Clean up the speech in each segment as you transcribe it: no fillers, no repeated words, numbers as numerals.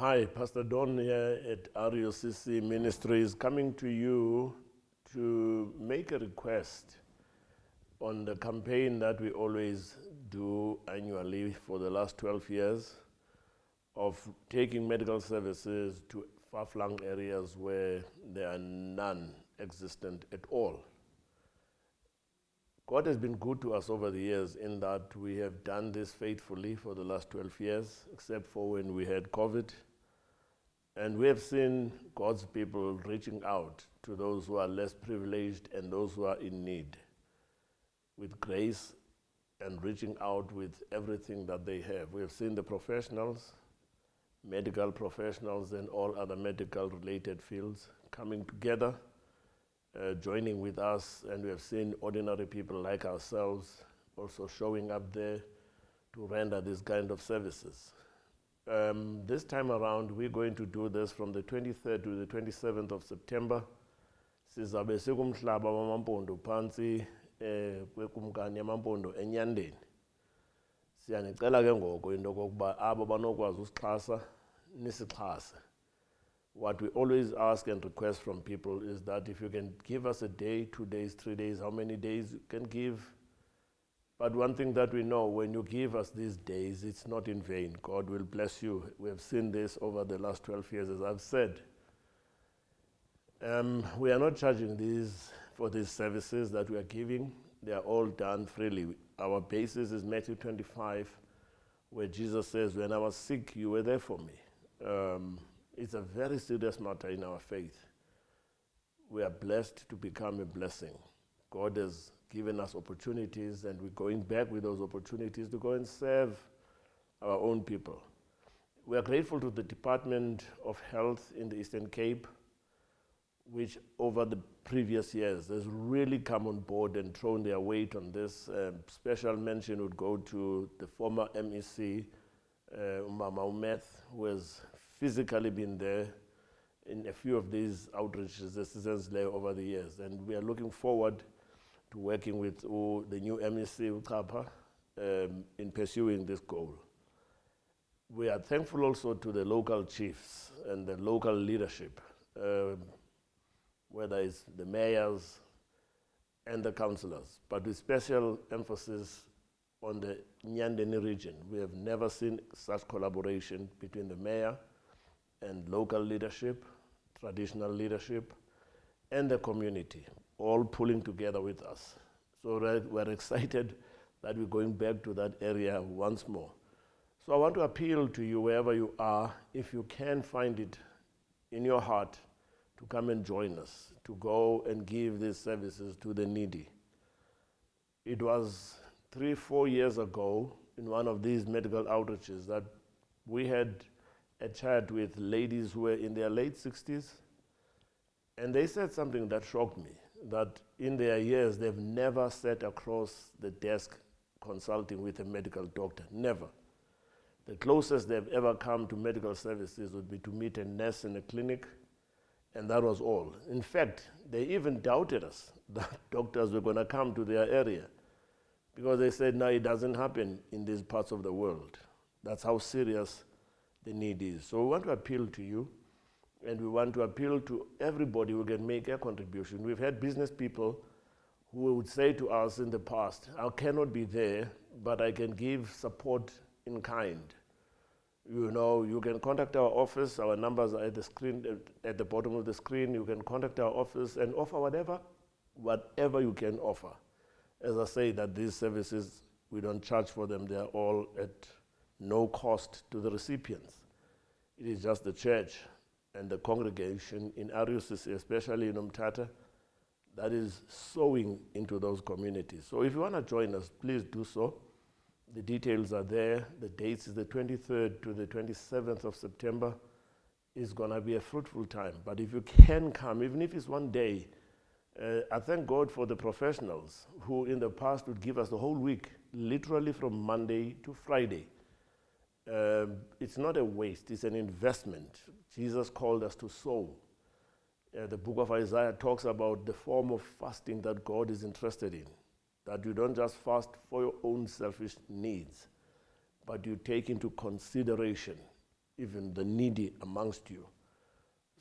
Hi, Pastor Don here at RUCC Ministries, coming to you to make a request on the campaign that we always do annually for the last 12 years of taking medical services to far-flung areas where there are none existent at all. God has been good to us over the years in that we have done this faithfully for the last 12 years, except for when we had COVID. And we have seen God's people reaching out to those who are less privileged and those who are in need with grace and reaching out with everything that they have. We have seen the professionals, medical professionals and all other medical related fields coming together, joining with us, and we have seen ordinary people like ourselves also showing up there to render these kind of services. This time around, we're going to do this from the 23rd to the 27th of September. Sizabe sikumhlaba wamampondo phansi kwekumkani yamampondo enyandeni. Siyanicela ke ngoko into kokuba abo banokwazi usixhasa nisixhase. What we always ask and request from people is that if you can give us a day, 2 days, 3 days, how many days you can give. But one thing that we know, when you give us these days, it's not in vain. God will bless you. We have seen this over the last 12 years, as I've said. We are not charging for these services that we are giving. They are all done freely. Our basis is Matthew 25, where Jesus says, when I was sick, you were there for me. It's a very serious matter in our faith. We are blessed to become a blessing. God has given us opportunities, and we're going back with those opportunities to go and serve our own people. We are grateful to the Department of Health in the Eastern Cape, which over the previous years has really come on board and thrown their weight on this. Special mention would go to the former MEC, Mama Umeth, who has physically been there in a few of these outreaches, assistance there over the years. And we are looking forward to working with the new MEC, UCAPA, in pursuing this goal. We are thankful also to the local chiefs and the local leadership, whether it's the mayors and the councillors, but with special emphasis on the Nyandeni region. We have never seen such collaboration between the mayor and local leadership, traditional leadership, and the community, all pulling together with us. So we're excited that we're going back to that area once more. So I want to appeal to you wherever you are, if you can find it in your heart, to come and join us, to go and give these services to the needy. It was 3-4 years ago in one of these medical outreaches that we had a chat with ladies who were in their late 60s, and they said something that shocked me, that in their years they've never sat across the desk consulting with a medical doctor, never. The closest they've ever come to medical services would be to meet a nurse in a clinic, and that was all. In fact, they even doubted us that doctors were going to come to their area, because they said, no, it doesn't happen in these parts of the world. That's how serious the need is. So we want to appeal to you, and we want to appeal to everybody who can make a contribution. We've had business people who would say to us in the past, I cannot be there, but I can give support in kind. You know, you can contact our office. Our numbers are at the screen, at the bottom of the screen. You can contact our office and offer whatever you can offer. As I say, that these services, we don't charge for them. They are all at no cost to the recipients. It is just the church and the congregation in RUCC, especially in Umtata, that is sowing into those communities. So if you want to join us, please do so. The details are there. The dates is the 23rd to the 27th of September. It's going to be a fruitful time. But if you can come, even if it's one day, I thank God for the professionals who in the past would give us the whole week, literally from Monday to Friday. It's not a waste, it's an investment. Jesus called us to sow. The book of Isaiah talks about the form of fasting that God is interested in. That you don't just fast for your own selfish needs, but you take into consideration even the needy amongst you.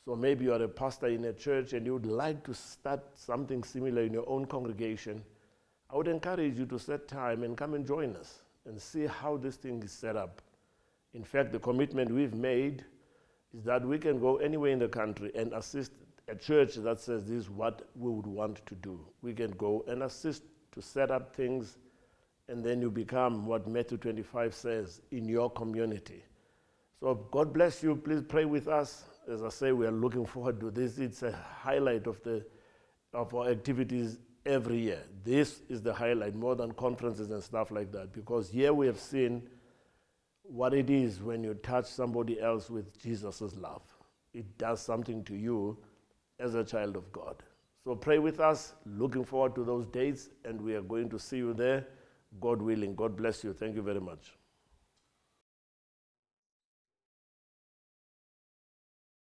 So maybe you are a pastor in a church and you would like to start something similar in your own congregation. I would encourage you to set time and come and join us and see how this thing is set up. In fact, the commitment we've made is that we can go anywhere in the country and assist a church that says this is what we would want to do. We can go and assist to set up things, and then you become what Matthew 25 says, in your community. So God bless you. Please pray with us. As I say, we are looking forward to this. It's a highlight of our activities every year. This is the highlight, more than conferences and stuff like that, because here we have seen what it is when you touch somebody else with Jesus' love. It does something to you as a child of God. So pray with us. Looking forward to those dates, and we are going to see you there, God willing. God bless you. Thank you very much.